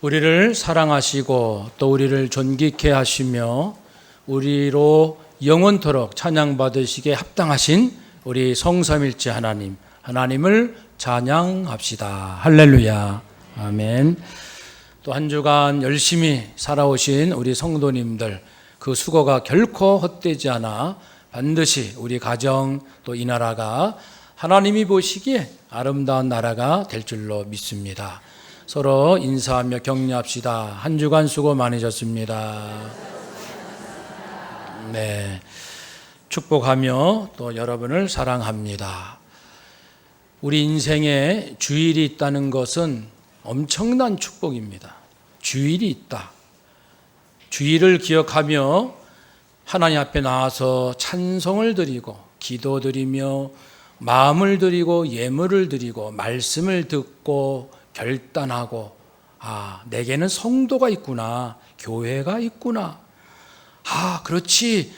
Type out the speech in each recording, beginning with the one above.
우리를 사랑하시고 또 우리를 존귀케 하시며 우리로 영원토록 찬양받으시기에 합당하신 우리 성삼일체 하나님을 찬양합시다. 할렐루야. 아멘. 또 한 주간 열심히 살아오신 우리 성도님들, 그 수고가 결코 헛되지 않아 반드시 우리 가정 또 이 나라가 하나님이 보시기에 아름다운 나라가 될 줄로 믿습니다. 서로 인사하며 격려합시다. 한 주간 수고 많으셨습니다. 네, 축복하며 또 여러분을 사랑합니다. 우리 인생에 주일이 있다는 것은 엄청난 축복입니다. 주일이 있다. 주일을 기억하며 하나님 앞에 나와서 찬송을 드리고 기도드리며 마음을 드리고 예물을 드리고 말씀을 듣고 결단하고, 내게는 성도가 있구나, 교회가 있구나, 그렇지,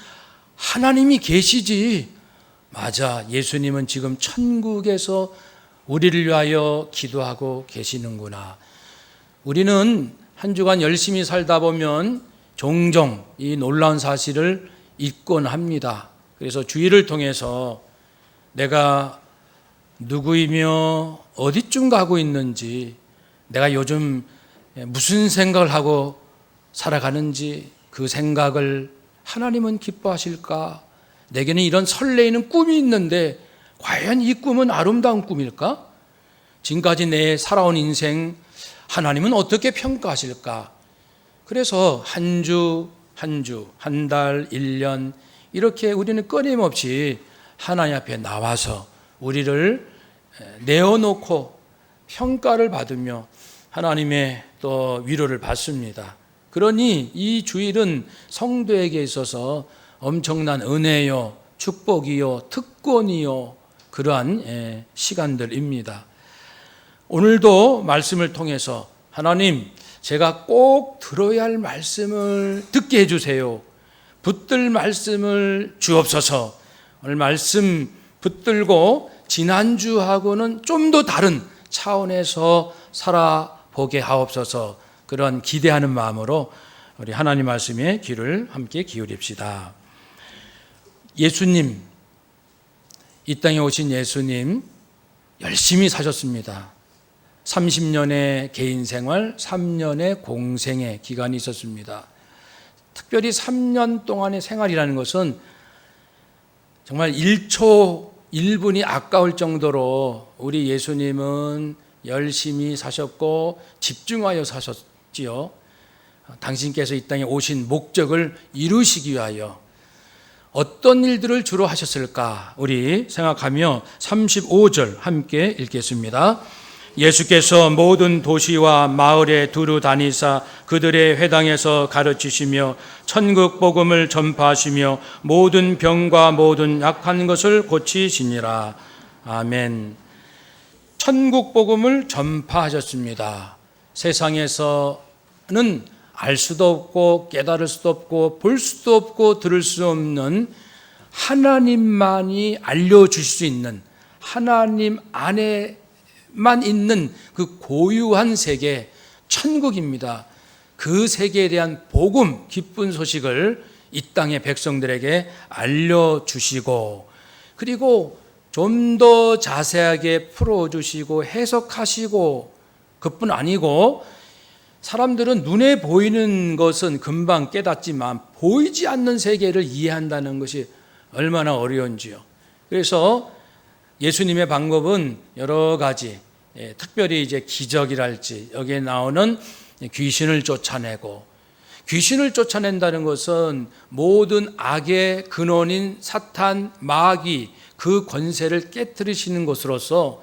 하나님이 계시지, 맞아, 예수님은 지금 천국에서 우리를 위하여 기도하고 계시는구나. 우리는 한 주간 열심히 살다 보면 종종 이 놀라운 사실을 잊곤 합니다. 그래서 주일을 통해서 내가 누구이며 어디쯤 가고 있는지, 내가 요즘 무슨 생각을 하고 살아가는지, 그 생각을 하나님은 기뻐하실까? 내게는 이런 설레이는 꿈이 있는데 과연 이 꿈은 아름다운 꿈일까? 지금까지 내 살아온 인생 하나님은 어떻게 평가하실까? 그래서 한 주, 한 달, 1년 이렇게 우리는 끊임없이 하나님 앞에 나와서 우리를 내어놓고 평가를 받으며 하나님의 또 위로를 받습니다. 그러니 이 주일은 성도에게 있어서 엄청난 은혜요, 축복이요, 특권이요, 그러한 시간들입니다. 오늘도 말씀을 통해서 하나님, 제가 꼭 들어야 할 말씀을 듣게 해주세요. 붙들 말씀을 주옵소서. 오늘 말씀 붙들고 지난주하고는 좀 더 다른 차원에서 살아보게 하옵소서. 그런 기대하는 마음으로 우리 하나님 말씀에 귀를 함께 기울입시다. 예수님, 이 땅에 오신 예수님 열심히 사셨습니다. 30년의 개인 생활, 3년의 공생의 기간이 있었습니다. 특별히 3년 동안의 생활이라는 것은 정말 1초 1분이 아까울 정도로 우리 예수님은 열심히 사셨고 집중하여 사셨지요. 당신께서 이 땅에 오신 목적을 이루시기 위하여 어떤 일들을 주로 하셨을까? 우리 생각하며 35절 함께 읽겠습니다. 예수께서 모든 도시와 마을에 두루 다니사 그들의 회당에서 가르치시며 천국 복음을 전파하시며 모든 병과 모든 약한 것을 고치시니라. 아멘. 천국 복음을 전파하셨습니다. 세상에서는 알 수도 없고 깨달을 수도 없고 볼 수도 없고 들을 수 없는 하나님만이 알려주실 수 있는, 하나님 안에만 있는 그 고유한 세계, 천국입니다. 그 세계에 대한 복음, 기쁜 소식을 이 땅의 백성들에게 알려주시고, 그리고 좀 더 자세하게 풀어주시고 해석하시고, 그뿐 아니고 사람들은 눈에 보이는 것은 금방 깨닫지만 보이지 않는 세계를 이해한다는 것이 얼마나 어려운지요. 그래서 예수님의 방법은 여러 가지, 특별히 이제 기적이랄지 여기에 나오는 귀신을 쫓아내고, 귀신을 쫓아낸다는 것은 모든 악의 근원인 사탄, 마귀, 그 권세를 깨뜨리시는 것으로서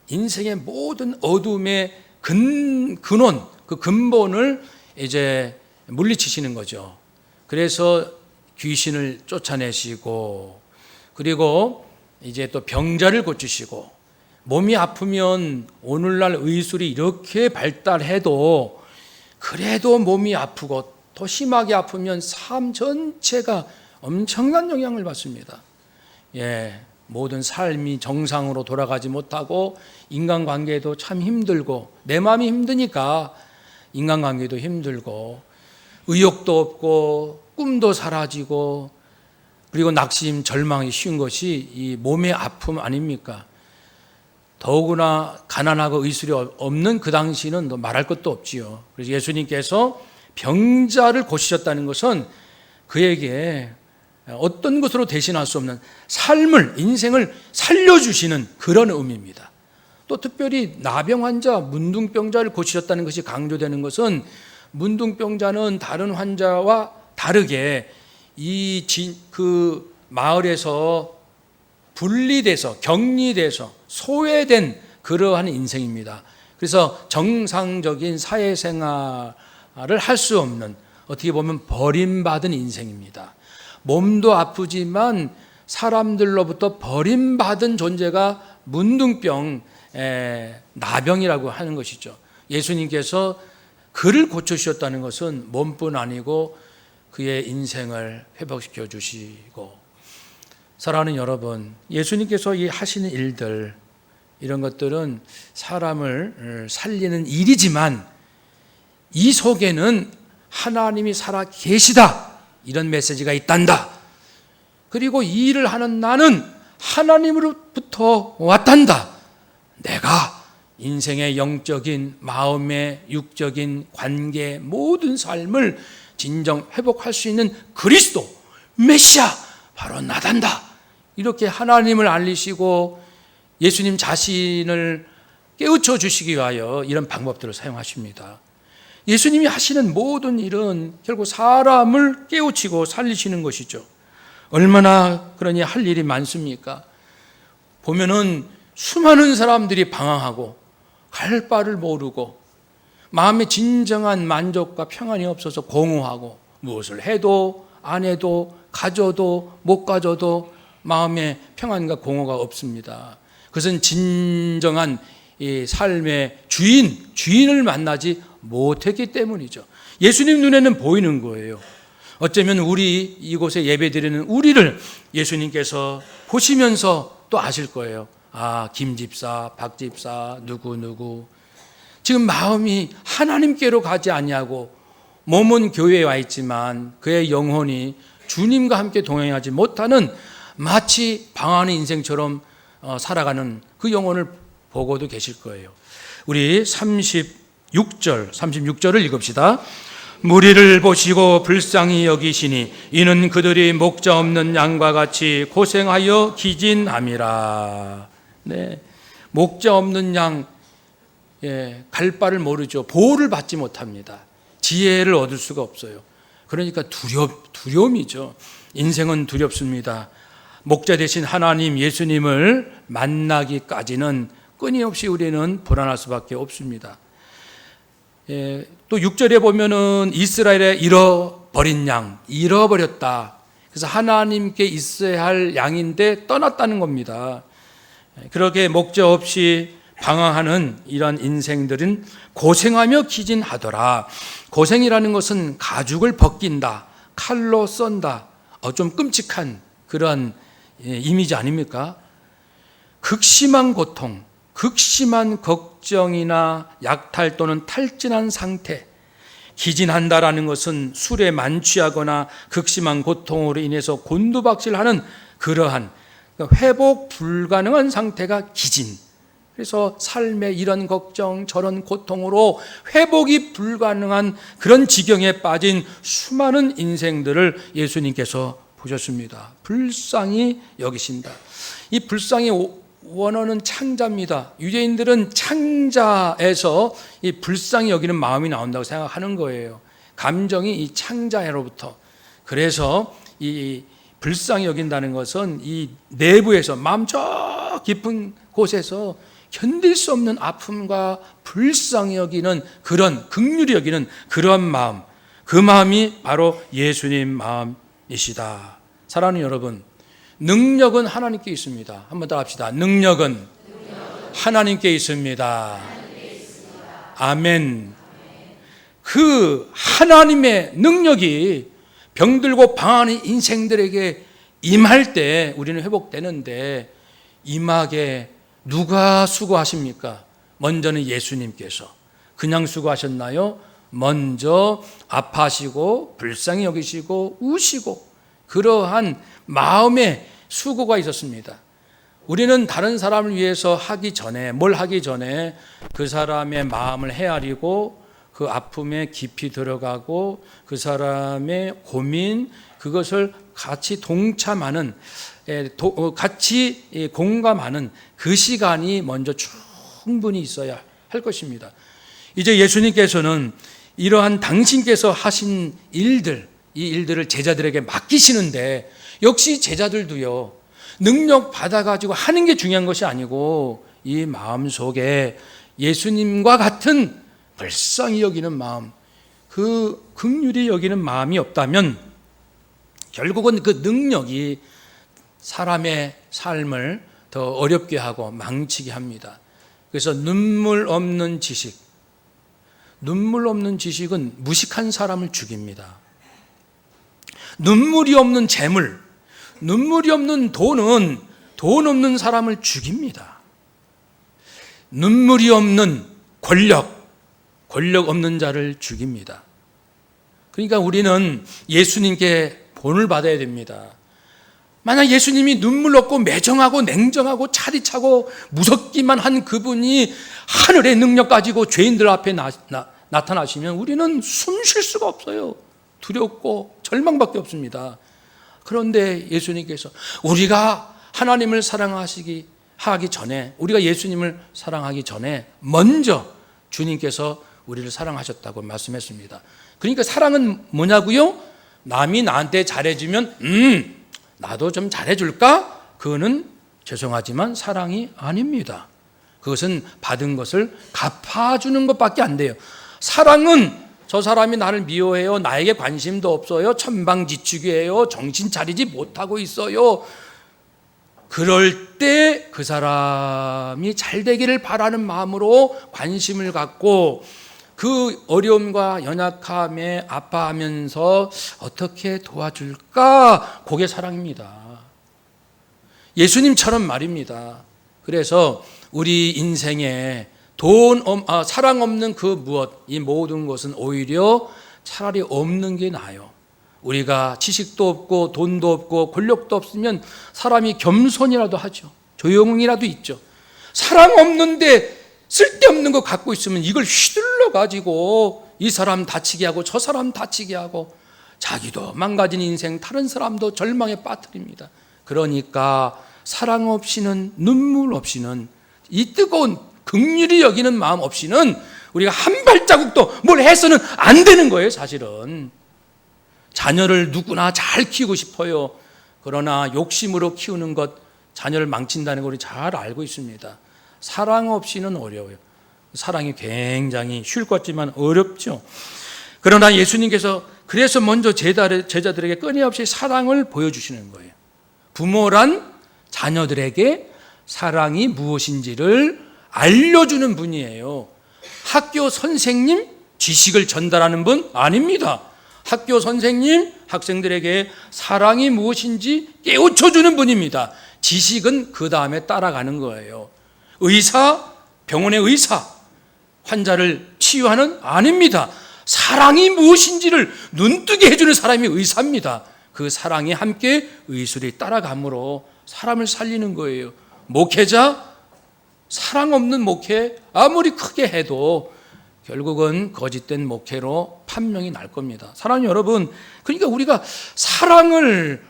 인생의 모든 어둠의 근원, 그 근본을 이제 물리치시는 거죠. 그래서 귀신을 쫓아내시고, 그리고 이제 또 병자를 고치시고, 몸이 아프면 오늘날 의술이 이렇게 발달해도 그래도 몸이 아프고 더 심하게 아프면 삶 전체가 엄청난 영향을 받습니다. 모든 삶이 정상으로 돌아가지 못하고 인간관계도 참 힘들고 내 마음이 힘드니까 인간관계도 힘들고 의욕도 없고 꿈도 사라지고 그리고 낙심, 절망이 쉬운 것이 이 몸의 아픔 아닙니까? 더구나 가난하고 의술이 없는 그 당시는 말할 것도 없지요. 그래서 예수님께서 병자를 고치셨다는 것은 그에게 어떤 것으로 대신할 수 없는 삶을, 인생을 살려주시는 그런 의미입니다. 또 특별히 나병 환자, 문둥병자를 고치셨다는 것이 강조되는 것은 문둥병자는 다른 환자와 다르게 그 마을에서 분리돼서 격리돼서 소외된 그러한 인생입니다. 그래서 정상적인 사회생활을 할 수 없는 어떻게 보면 버림받은 인생입니다. 몸도 아프지만 사람들로부터 버림받은 존재가 문둥병, 나병이라고 하는 것이죠. 예수님께서 그를 고쳐주셨다는 것은 몸뿐 아니고 그의 인생을 회복시켜 주시고, 사랑하는 여러분, 예수님께서 이 하시는 일들, 이런 것들은 사람을 살리는 일이지만 이 속에는 하나님이 살아 계시다, 이런 메시지가 있단다. 그리고 이 일을 하는 나는 하나님으로부터 왔단다. 내가 인생의 영적인, 마음의, 육적인 관계, 모든 삶을 진정 회복할 수 있는 그리스도, 메시아, 바로 나단다. 이렇게 하나님을 알리시고 예수님 자신을 깨우쳐 주시기 위하여 이런 방법들을 사용하십니다. 예수님이 하시는 모든 일은 결국 사람을 깨우치고 살리시는 것이죠. 얼마나 그러니 할 일이 많습니까? 보면은 수많은 사람들이 방황하고 갈 바를 모르고 마음에 진정한 만족과 평안이 없어서 공허하고 무엇을 해도 안 해도 가져도 못 가져도 마음에 평안과 공허가 없습니다. 그것은 진정한 이 삶의 주인을 만나지 못했기 때문이죠. 예수님 눈에는 보이는 거예요. 어쩌면 이곳에 예배드리는 우리를 예수님께서 보시면서 또 아실 거예요. 아, 김 집사, 박 집사, 누구 지금 마음이 하나님께로 가지 아니하고 몸은 교회에 와 있지만 그의 영혼이 주님과 함께 동행하지 못하는 마치 방황하는 인생처럼 살아가는 그 영혼을 보고도 계실 거예요. 우리 36절을 읽읍시다. 무리를 보시고 불쌍히 여기시니 이는 그들이 목자 없는 양과 같이 고생하여 기진함이라. 네, 목자 없는 양, 갈 바를 모르죠. 보호를 받지 못합니다. 지혜를 얻을 수가 없어요. 그러니까 두려움이죠. 인생은 두렵습니다. 목자 되신 하나님 예수님을 만나기까지는 끊임없이 우리는 불안할 수밖에 없습니다. 또 6절에 보면은 이스라엘에 잃어버린 양, 잃어버렸다. 그래서 하나님께 있어야 할 양인데 떠났다는 겁니다. 그렇게 목자 없이 방황하는 이런 인생들은 고생하며 기진하더라. 고생이라는 것은 가죽을 벗긴다, 칼로 썬다, 좀 끔찍한 그런 이미지 아닙니까? 극심한 고통, 극심한 걱정이나 약탈 또는 탈진한 상태, 기진한다라는 것은 술에 만취하거나 극심한 고통으로 인해서 곤두박질하는 그러한 회복 불가능한 상태가 기진. 그래서 삶의 이런 걱정 저런 고통으로 회복이 불가능한 그런 지경에 빠진 수많은 인생들을 예수님께서 보셨습니다. 불쌍히 여기신다. 이 불쌍히 원어는 창자입니다. 유대인들은 창자에서 이 불쌍히 여기는 마음이 나온다고 생각하는 거예요. 감정이 이 창자로부터. 그래서 이 불쌍히 여긴다는 것은 이 내부에서 마음 저 깊은 곳에서 견딜 수 없는 아픔과 불쌍히 여기는 그런 긍휼히 여기는 그런 마음, 그 마음이 바로 예수님 마음이시다. 사랑하는 여러분, 능력은 하나님께 있습니다. 한번 더 합시다. 능력은 하나님께 있습니다. 아멘. 그 하나님의 능력이 병들고 방황하는 인생들에게 임할 때 우리는 회복되는데, 임하게 누가 수고하십니까? 먼저는 예수님께서. 그냥 수고하셨나요? 먼저 아파하시고 불쌍히 여기시고 우시고 그러한 마음의 수고가 있었습니다. 우리는 다른 사람을 위해서 하기 전에 뭘 하기 전에 그 사람의 마음을 헤아리고 그 아픔에 깊이 들어가고 그 사람의 고민 그것을 같이 동참하는 같이 공감하는 그 시간이 먼저 충분히 있어야 할 것입니다. 이제 예수님께서는 이러한 당신께서 하신 일들 이 일들을 제자들에게 맡기시는데 역시 제자들도요 능력 받아가지고 하는 게 중요한 것이 아니고 이 마음속에 예수님과 같은 불쌍히 여기는 마음 그 긍휼히 여기는 마음이 없다면 결국은 그 능력이 사람의 삶을 더 어렵게 하고 망치게 합니다. 그래서 눈물 없는 지식은 무식한 사람을 죽입니다. 눈물이 없는 재물, 눈물이 없는 돈은 돈 없는 사람을 죽입니다. 눈물이 없는 권력 없는 자를 죽입니다. 그러니까 우리는 예수님께 본을 받아야 됩니다. 만약 예수님이 눈물 없고 매정하고 냉정하고 차디차고 무섭기만 한 그분이 하늘의 능력 가지고 죄인들 앞에 나타나시면 우리는 숨 쉴 수가 없어요. 두렵고 절망밖에 없습니다. 그런데 예수님께서 우리가 하나님을 하기 전에 우리가 예수님을 사랑하기 전에 먼저 주님께서 우리를 사랑하셨다고 말씀했습니다. 그러니까 사랑은 뭐냐고요? 남이 나한테 잘해주면 나도 좀 잘해줄까? 그거는 죄송하지만 사랑이 아닙니다. 그것은 받은 것을 갚아주는 것밖에 안 돼요. 사랑은 저 사람이 나를 미워해요. 나에게 관심도 없어요. 천방지축이에요. 정신 차리지 못하고 있어요. 그럴 때 그 사람이 잘 되기를 바라는 마음으로 관심을 갖고 그 어려움과 연약함에 아파하면서 어떻게 도와줄까? 그게 사랑입니다. 예수님처럼 말입니다. 그래서 우리 인생에 사랑 없는 그 무엇, 이 모든 것은 오히려 차라리 없는 게 나아요. 우리가 지식도 없고 돈도 없고 권력도 없으면 사람이 겸손이라도 하죠. 조용이라도 있죠. 사랑 없는데 쓸데없는 거 갖고 있으면 이걸 휘둘러 가지고 이 사람 다치게 하고 저 사람 다치게 하고 자기도 망가진 인생 다른 사람도 절망에 빠뜨립니다. 그러니까 사랑 없이는 눈물 없이는 이 뜨거운 긍휼히 여기는 마음 없이는 우리가 한 발자국도 뭘 해서는 안 되는 거예요. 사실은 자녀를 누구나 잘 키우고 싶어요. 그러나 욕심으로 키우는 것 자녀를 망친다는 걸 우리 잘 알고 있습니다. 사랑 없이는 어려워요. 사랑이 굉장히 쉬울 것 같지만 어렵죠. 그러나 예수님께서 그래서 먼저 제자들에게 끊임없이 사랑을 보여주시는 거예요. 부모란 자녀들에게 사랑이 무엇인지를 알려주는 분이에요. 학교 선생님, 지식을 전달하는 분 아닙니다. 학교 선생님, 학생들에게 사랑이 무엇인지 깨우쳐주는 분입니다. 지식은 그 다음에 따라가는 거예요. 의사, 병원의 의사, 환자를 치유하는 아닙니다. 사랑이 무엇인지를 눈뜨게 해주는 사람이 의사입니다. 그 사랑이 함께 의술이 따라감으로 사람을 살리는 거예요. 목회자, 사랑 없는 목회 아무리 크게 해도 결국은 거짓된 목회로 판명이 날 겁니다. 사랑하는 여러분, 그러니까 우리가 사랑을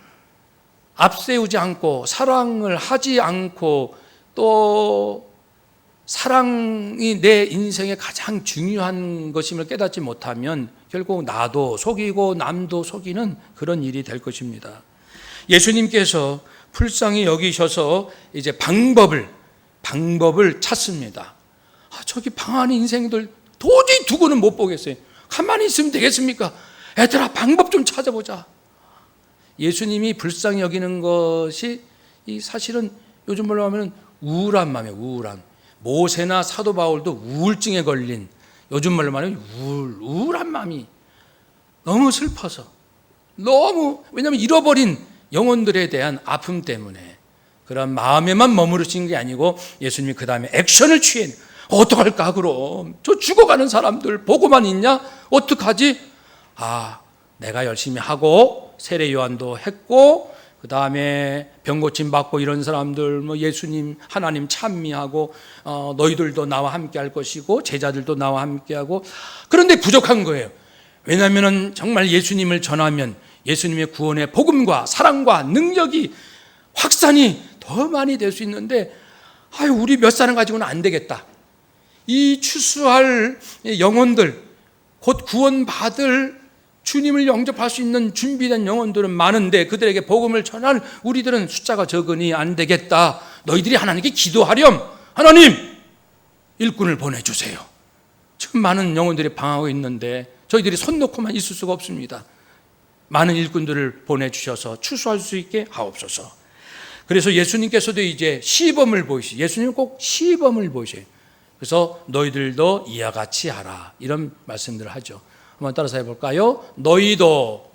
앞세우지 않고 사랑을 하지 않고 또 사랑이 내 인생의 가장 중요한 것임을 깨닫지 못하면 결국 나도 속이고 남도 속이는 그런 일이 될 것입니다. 예수님께서 불쌍히 여기셔서 이제 방법을 찾습니다. 저기 방황하는 인생들 도저히 두고는 못 보겠어요. 가만히 있으면 되겠습니까? 애들아, 방법 좀 찾아보자. 예수님이 불쌍히 여기는 것이 사실은 요즘 말로 하면 우울한 마음이에요. 우울한. 모세나 사도 바울도 우울증에 걸린, 요즘 말로 말하면 우울한 마음이 너무 슬퍼서, 왜냐하면 잃어버린 영혼들에 대한 아픔 때문에 그런 마음에만 머무르신 게 아니고 예수님이 그 다음에 액션을 취해 어떡할까 그럼? 저 죽어가는 사람들 보고만 있냐? 어떡하지? 내가 열심히 하고 세례 요한도 했고 그 다음에 병고침 받고 이런 사람들 예수님 하나님 찬미하고 너희들도 나와 함께 할 것이고 제자들도 나와 함께 하고, 그런데 부족한 거예요. 왜냐하면 정말 예수님을 전하면 예수님의 구원의 복음과 사랑과 능력이 확산이 더 많이 될 수 있는데 우리 몇 사람 가지고는 안 되겠다. 이 추수할 영혼들, 곧 구원받을 주님을 영접할 수 있는 준비된 영혼들은 많은데 그들에게 복음을 전할 우리들은 숫자가 적으니 안 되겠다. 너희들이 하나님께 기도하렴. 하나님, 일꾼을 보내주세요. 지금 많은 영혼들이 방황하고 있는데 저희들이 손 놓고만 있을 수가 없습니다. 많은 일꾼들을 보내주셔서 추수할 수 있게 하옵소서. 그래서 예수님께서도 이제 시범을 보이시죠. 예수님은 꼭 시범을 보이셔요. 그래서 너희들도 이와 같이 하라, 이런 말씀들을 하죠. 한번 따라서 해볼까요? 너희도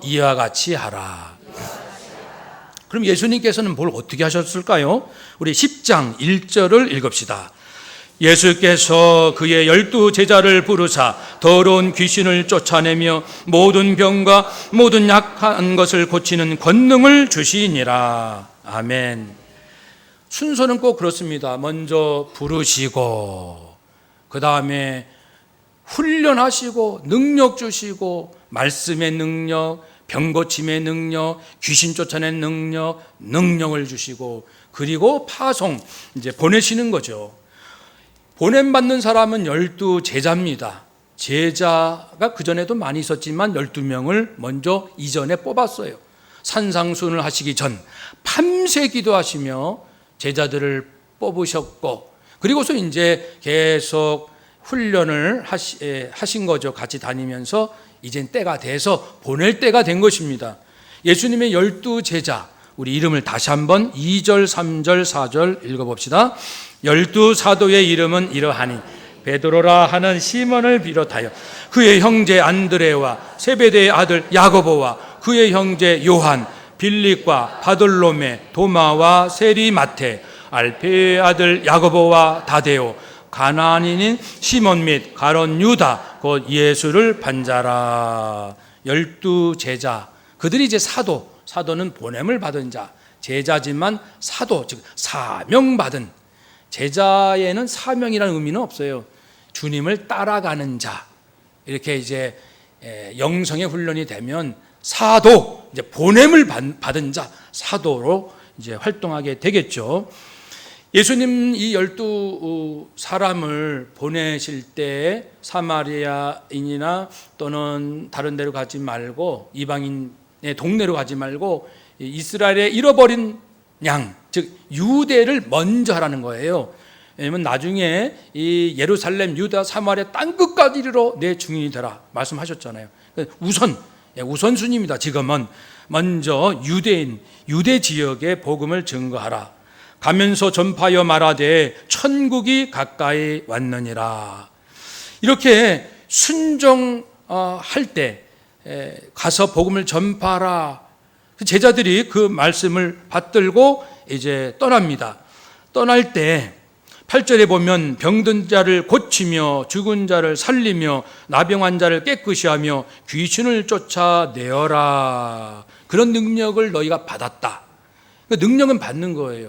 이와 같이 하라. 그럼 예수님께서는 뭘 어떻게 하셨을까요? 우리 10장 1절을 읽읍시다. 예수께서 그의 12 제자를 부르사 더러운 귀신을 쫓아내며 모든 병과 모든 약한 것을 고치는 권능을 주시니라. 아멘. 순서는 꼭 그렇습니다. 먼저 부르시고 그 다음에 훈련하시고 능력 주시고 말씀의 능력, 병고침의 능력, 귀신 쫓아낸 능력을 주시고, 그리고 파송, 이제 보내시는 거죠. 보냄받는 사람은 12 제자입니다. 제자가 그전에도 많이 있었지만 12명을 먼저 이전에 뽑았어요. 산상순을 하시기 전 밤새 기도하시며 제자들을 뽑으셨고, 그리고서 이제 계속 훈련을 하신 거죠. 같이 다니면서 이젠 때가 돼서 보낼 때가 된 것입니다. 예수님의 12 제자, 우리 이름을 다시 한번 2절, 3절, 4절 읽어봅시다. 12 사도의 이름은 이러하니 베드로라 하는 시몬을 비롯하여 그의 형제 안드레와 세베대의 아들 야고보와 그의 형제 요한, 빌립과 바돌로메, 도마와 세리 마테, 알페의 아들 야고보와 다데오, 가나안인인 시몬 및 가론 유다, 곧 예수를 반자라. 12 제자, 그들이 이제 사도는 보냄을 받은 자, 제자지만 사도, 즉 사명받은. 제자에는 사명이라는 의미는 없어요. 주님을 따라가는 자, 이렇게 이제 영성의 훈련이 되면 사도, 이제 보냄을 받은 자, 사도로 이제 활동하게 되겠죠. 예수님 이 12 사람을 보내실 때 사마리아인이나 또는 다른 데로 가지 말고, 이방인의 동네로 가지 말고 이스라엘에 잃어버린 양, 즉 유대를 먼저 하라는 거예요. 왜냐하면 나중에 이 예루살렘, 유다, 사마리아 땅끝까지 이르러 내 증인이 되라 말씀하셨잖아요. 우선순위입니다. 지금은 먼저 유대 지역의 복음을 증거하라. 가면서 전파하여 말하되 천국이 가까이 왔느니라. 이렇게 순종할 때 가서 복음을 전파하라. 제자들이 그 말씀을 받들고 이제 떠납니다. 떠날 때 8절에 보면 병든 자를 고치며 죽은 자를 살리며 나병한 자를 깨끗이 하며 귀신을 쫓아내어라. 그런 능력을 너희가 받았다. 그 능력은 받는 거예요.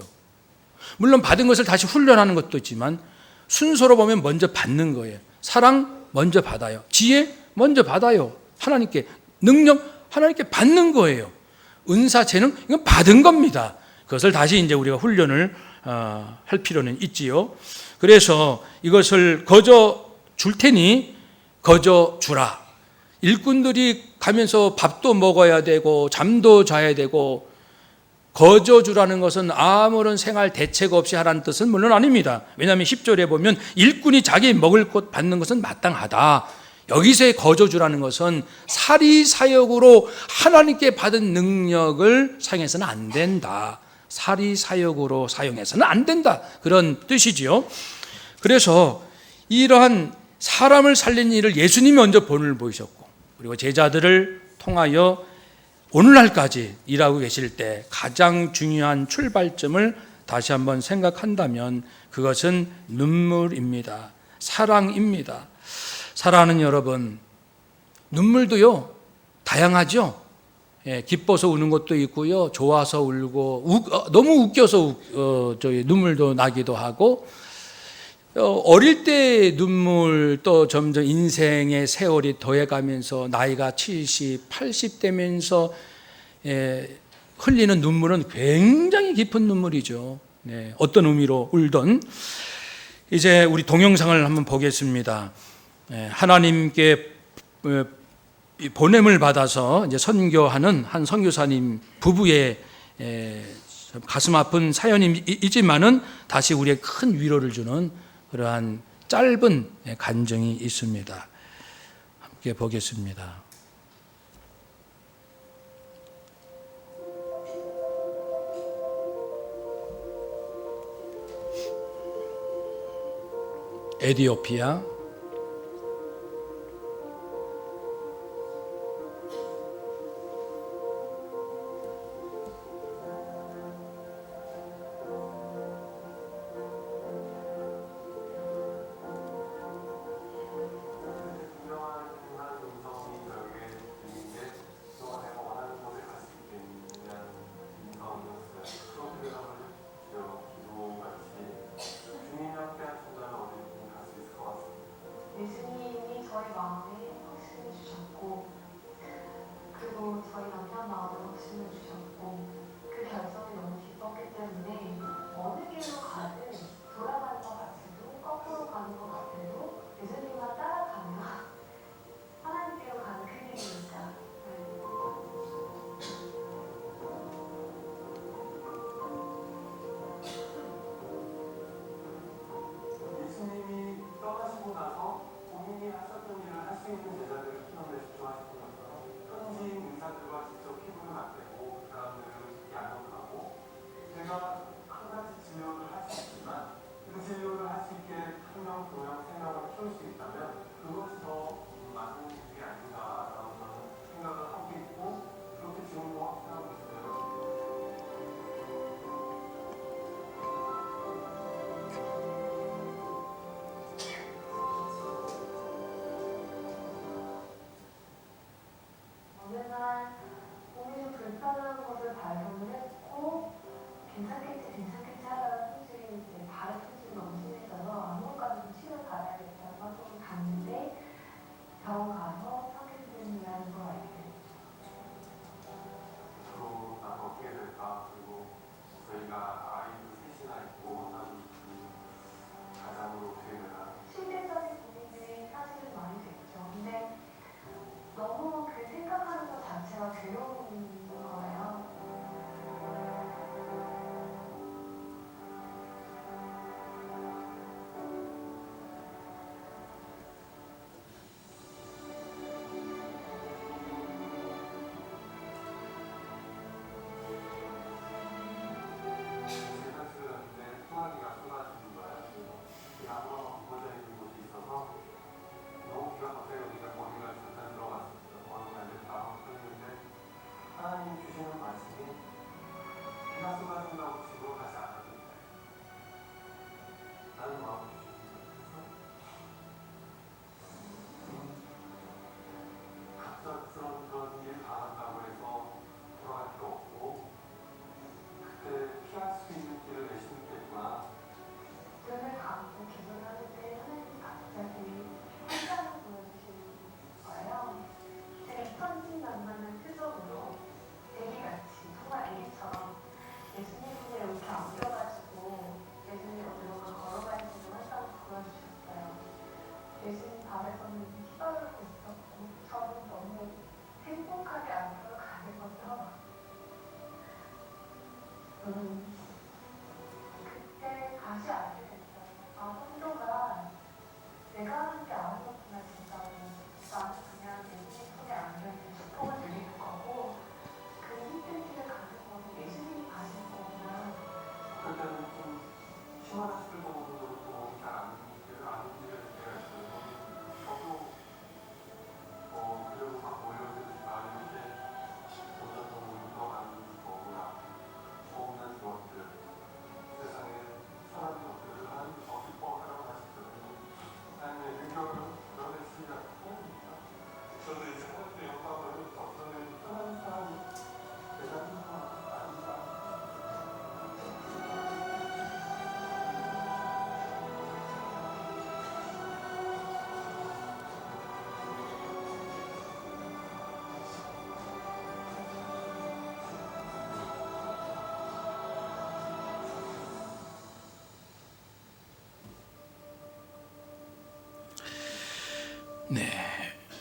물론 받은 것을 다시 훈련하는 것도 있지만 순서로 보면 먼저 받는 거예요. 사랑 먼저 받아요. 지혜 먼저 받아요. 하나님께. 능력 하나님께 받는 거예요. 은사, 재능, 이건 받은 겁니다. 그것을 다시 이제 우리가 훈련을 할 필요는 있지요. 그래서 이것을 거저 줄 테니 거저 주라. 일꾼들이 가면서 밥도 먹어야 되고 잠도 자야 되고, 거저 주라는 것은 아무런 생활 대책 없이 하라는 뜻은 물론 아닙니다. 왜냐하면 10절에 보면 일꾼이 자기 먹을 것 받는 것은 마땅하다. 여기서의 거저 주라는 것은 사리사욕으로 하나님께 받은 능력을 사용해서는 안 된다. 사리사욕으로 사용해서는 안 된다. 그런 뜻이지요. 그래서 이러한 사람을 살린 일을 예수님이 먼저 본을 보이셨고, 그리고 제자들을 통하여 오늘날까지 일하고 계실 때 가장 중요한 출발점을 다시 한번 생각한다면 그것은 눈물입니다. 사랑입니다. 사랑하는 여러분, 눈물도요 다양하죠. 예, 기뻐서 우는 것도 있고요, 좋아서 울고, 너무 웃겨서 눈물도 나기도 하고, 어릴 때 눈물, 또 점점 인생의 세월이 더해가면서 나이가 70, 80 되면서 흘리는 눈물은 굉장히 깊은 눈물이죠. 네, 어떤 의미로 울던. 이제 우리 동영상을 한번 보겠습니다. 하나님께 보냄을 받아서 이제 선교하는 한 선교사님 부부의 가슴 아픈 사연이지만은 다시 우리의 큰 위로를 주는 그러한 짧은 간증이 있습니다. 함께 보겠습니다. 에티오피아 예수님이 저희 마음에 확신을 주셨고, 그리고 저희 남편 마음에 확신을 주셨고, 그 결정이 너무 기뻤기 때문에 어느 길로 가든 돌아가는 것 같아도 거꾸로 가는 것 같아도 예수님만 따라가면 하나님께로 가는 그 길이니까. 예수님이 떠나시고 나서 본인이 하셨던 일을 할 수 있는 제자들을 키워내시고 하시는 것처럼 현지인 의사들과 직접 피부를 맞대고 그 사람들을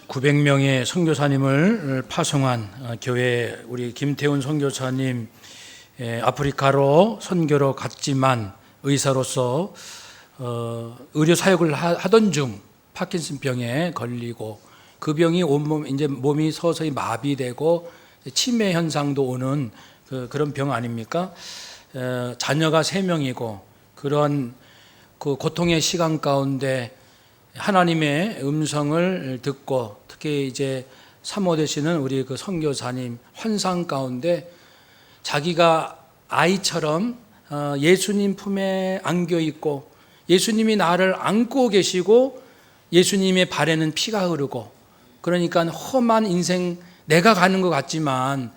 900명의 선교사님을 파송한 교회 우리 김태훈 선교사님 아프리카로 선교로 갔지만 의사로서 의료 사역을 하던 중 파킨슨병에 걸리고 그 병이 온몸 이제 몸이 서서히 마비되고 치매 현상도 오는 그런 병 아닙니까? 자녀가 3명이고 그런 그 고통의 시간 가운데 하나님의 음성을 듣고 특히 이제 사모 되시는 우리 그 선교사님 환상 가운데 자기가 아이처럼 예수님 품에 안겨 있고 예수님이 나를 안고 계시고 예수님의 발에는 피가 흐르고 그러니까 험한 인생 내가 가는 것 같지만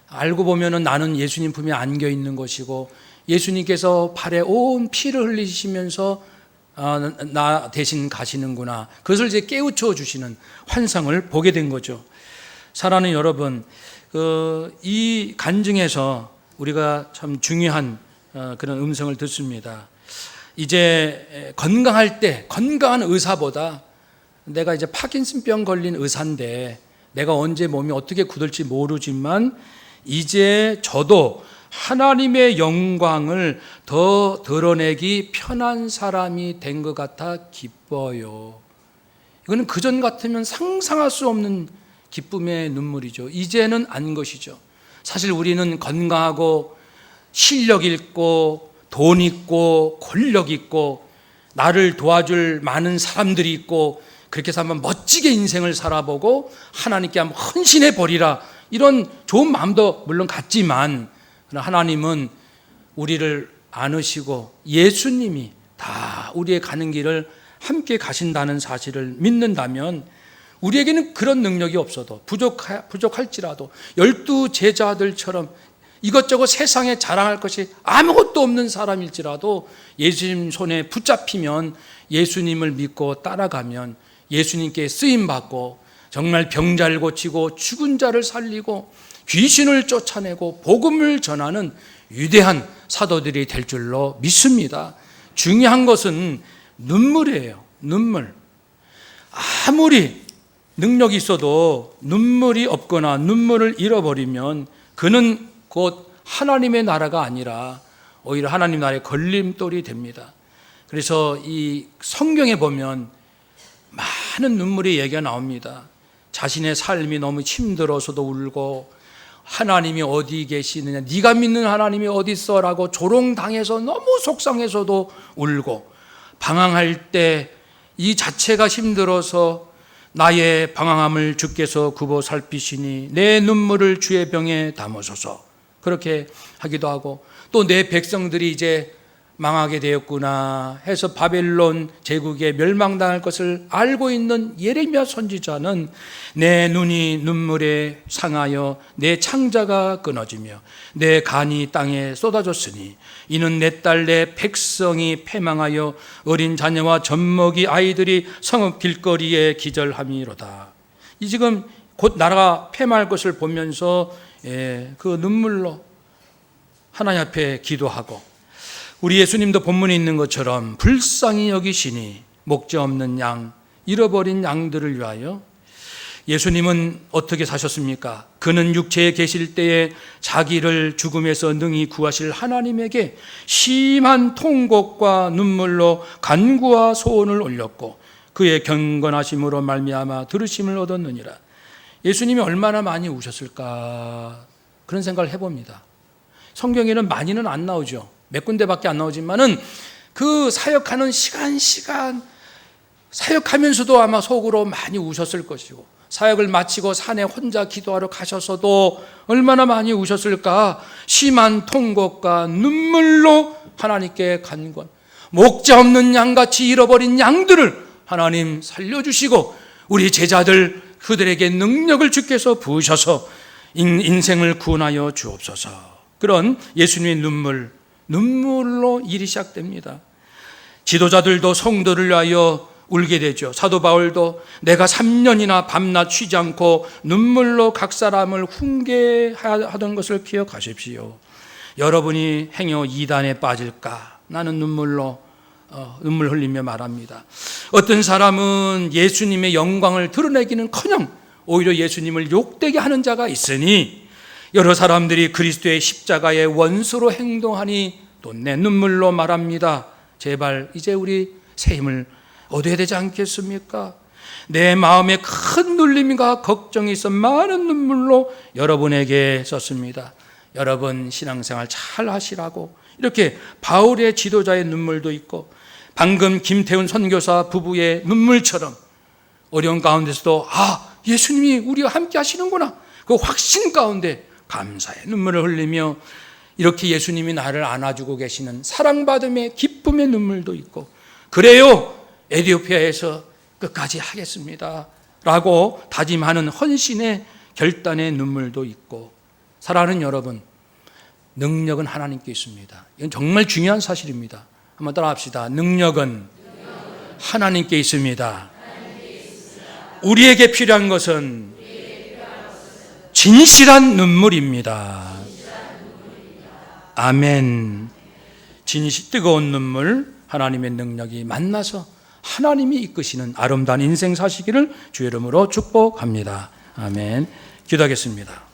알고 보면은 나는 예수님 품에 안겨 있는 것이고 예수님께서 발에 온 피를 흘리시면서 나 대신 가시는구나. 그것을 이제 깨우쳐 주시는 환상을 보게 된 거죠. 사랑하는 여러분, 이 간증에서 우리가 참 중요한 그런 음성을 듣습니다. 이제 건강할 때 건강한 의사보다 내가 이제 파킨슨병 걸린 의사인데 내가 언제 몸이 어떻게 굳을지 모르지만 이제 저도 하나님의 영광을 더 드러내기 편한 사람이 된 것 같아 기뻐요. 이거는 그전 같으면 상상할 수 없는 기쁨의 눈물이죠. 이제는 안 것이죠. 사실 우리는 건강하고 실력 있고 돈 있고 권력 있고 나를 도와줄 많은 사람들이 있고 그렇게 해서 한번 멋지게 인생을 살아보고 하나님께 한번 헌신해 버리라 이런 좋은 마음도 물론 갖지만 하나님은 우리를 안으시고 예수님이 다 우리의 가는 길을 함께 가신다는 사실을 믿는다면 우리에게는 그런 능력이 없어도 부족할지라도 12 제자들처럼 이것저것 세상에 자랑할 것이 아무것도 없는 사람일지라도 예수님 손에 붙잡히면 예수님을 믿고 따라가면 예수님께 쓰임받고 정말 병자를 고치고 죽은 자를 살리고 귀신을 쫓아내고 복음을 전하는 위대한 사도들이 될 줄로 믿습니다. 중요한 것은 눈물이에요. 눈물. 아무리 능력이 있어도 눈물이 없거나 눈물을 잃어버리면 그는 곧 하나님의 나라가 아니라 오히려 하나님 나라의 걸림돌이 됩니다. 그래서 이 성경에 보면 많은 눈물의 얘기가 나옵니다. 자신의 삶이 너무 힘들어서도 울고 하나님이 어디 계시느냐, 네가 믿는 하나님이 어디 있어라고 조롱당해서 너무 속상해서도 울고 방황할 때 이 자체가 힘들어서 나의 방황함을 주께서 굽어 살피시니 내 눈물을 주의 병에 담으소서 그렇게 하기도 하고 또 내 백성들이 이제 망하게 되었구나 해서 바벨론 제국에 멸망당할 것을 알고 있는 예레미야 선지자는 내 눈이 눈물에 상하여 내 창자가 끊어지며 내 간이 땅에 쏟아졌으니 이는 내 딸 내 백성이 패망하여 어린 자녀와 젖먹이 아이들이 성읍 길거리에 기절함이로다. 이 지금 곧 나라가 패망할 것을 보면서 그 눈물로 하나님 앞에 기도하고 우리 예수님도 본문에 있는 것처럼 불쌍히 여기시니 목자 없는 양, 잃어버린 양들을 위하여 예수님은 어떻게 사셨습니까? 그는 육체에 계실 때에 자기를 죽음에서 능히 구하실 하나님에게 심한 통곡과 눈물로 간구와 소원을 올렸고 그의 경건하심으로 말미암아 들으심을 얻었느니라. 예수님이 얼마나 많이 우셨을까 그런 생각을 해봅니다. 성경에는 많이는 안 나오죠. 몇 군데밖에 안 나오지만은 그 사역하는 시간 사역하면서도 아마 속으로 많이 우셨을 것이고 사역을 마치고 산에 혼자 기도하러 가셔서도 얼마나 많이 우셨을까. 심한 통곡과 눈물로 하나님께 간구한 목자 없는 양같이 잃어버린 양들을 하나님 살려주시고 우리 제자들 그들에게 능력을 주께서 부으셔서 인생을 구원하여 주옵소서. 그런 예수님의 눈물로 일이 시작됩니다. 지도자들도 성도를 위하여 울게 되죠. 사도 바울도 내가 3년이나 밤낮 쉬지 않고 눈물로 각 사람을 훈계하던 것을 기억하십시오. 여러분이 행여 이단에 빠질까 나는 눈물로 눈물 흘리며 말합니다. 어떤 사람은 예수님의 영광을 드러내기는커녕 오히려 예수님을 욕되게 하는 자가 있으니 여러 사람들이 그리스도의 십자가의 원수로 행동하니 또 내 눈물로 말합니다. 제발 이제 우리 새 힘을 얻어야 되지 않겠습니까? 내 마음에 큰 눌림과 걱정이 있어 많은 눈물로 여러분에게 썼습니다. 여러분 신앙생활 잘 하시라고. 이렇게 바울의 지도자의 눈물도 있고 방금 김태훈 선교사 부부의 눈물처럼 어려운 가운데서도 예수님이 우리와 함께 하시는구나, 그 확신 가운데 감사의 눈물을 흘리며 이렇게 예수님이 나를 안아주고 계시는 사랑받음의 기쁨의 눈물도 있고, 그래요 에티오피아에서 끝까지 하겠습니다 라고 다짐하는 헌신의 결단의 눈물도 있고. 사랑하는 여러분, 능력은 하나님께 있습니다. 이건 정말 중요한 사실입니다. 한번 따라 합시다. 능력은 하나님께 있습니다. 우리에게 필요한 것은 진실한 눈물입니다. 아멘. 뜨거운 눈물, 하나님의 능력이 만나서 하나님이 이끄시는 아름다운 인생 사시기를 주의 이름으로 축복합니다. 아멘. 기도하겠습니다.